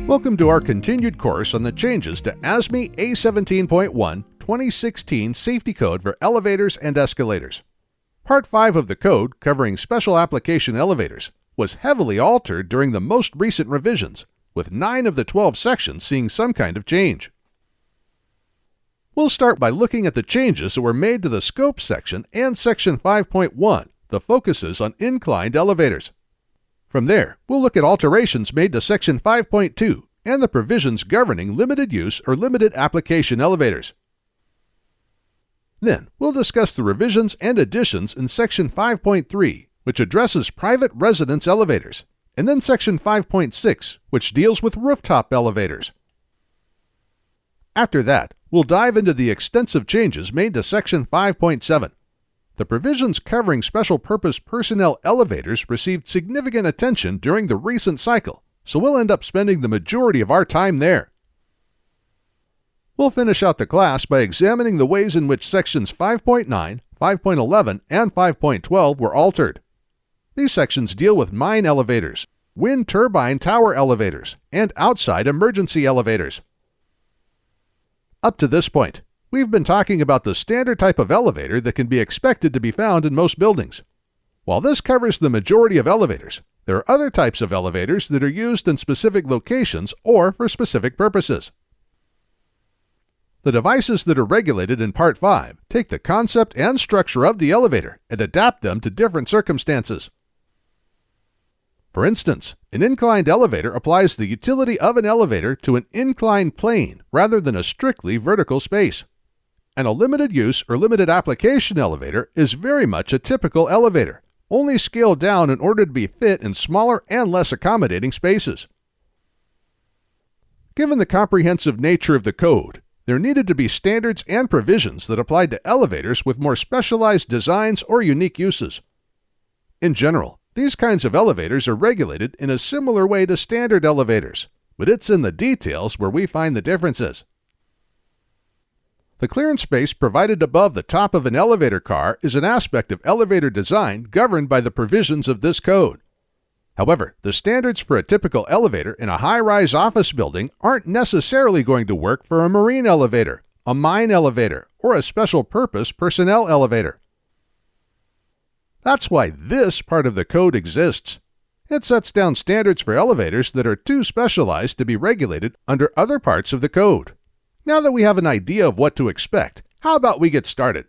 Welcome to our continued course on the changes to ASME A17.1 2016 Safety Code for Elevators and Escalators. Part 5 of the code, covering special application elevators, was heavily altered during the most recent revisions, with 9 of the 12 sections seeing some kind of change. We'll start by looking at the changes that were made to the Scope section and Section 5.1, the focuses on inclined elevators. From there, we'll look at alterations made to Section 5.2 and the provisions governing limited use or limited application elevators. Then, we'll discuss the revisions and additions in Section 5.3, which addresses private residence elevators, and then Section 5.6, which deals with rooftop elevators. After that, we'll dive into the extensive changes made to Section 5.7. The provisions covering special-purpose personnel elevators received significant attention during the recent cycle, so we'll end up spending the majority of our time there. We'll finish out the class by examining the ways in which Sections 5.9, 5.11, and 5.12 were altered. These sections deal with mine elevators, wind turbine tower elevators, and outside emergency elevators. Up to this point, we've been talking about the standard type of elevator that can be expected to be found in most buildings. While this covers the majority of elevators, there are other types of elevators that are used in specific locations or for specific purposes. The devices that are regulated in Part 5 take the concept and structure of the elevator and adapt them to different circumstances. For instance, an inclined elevator applies the utility of an elevator to an inclined plane rather than a strictly vertical space. And a limited use or limited application elevator is very much a typical elevator, only scaled down in order to be fit in smaller and less accommodating spaces. Given the comprehensive nature of the code, there needed to be standards and provisions that applied to elevators with more specialized designs or unique uses. In general, these kinds of elevators are regulated in a similar way to standard elevators, but it's in the details where we find the differences. The clearance space provided above the top of an elevator car is an aspect of elevator design governed by the provisions of this code. However, the standards for a typical elevator in a high-rise office building aren't necessarily going to work for a marine elevator, a mine elevator, or a special-purpose personnel elevator. That's why this part of the code exists. It sets down standards for elevators that are too specialized to be regulated under other parts of the code. Now that we have an idea of what to expect, how about we get started?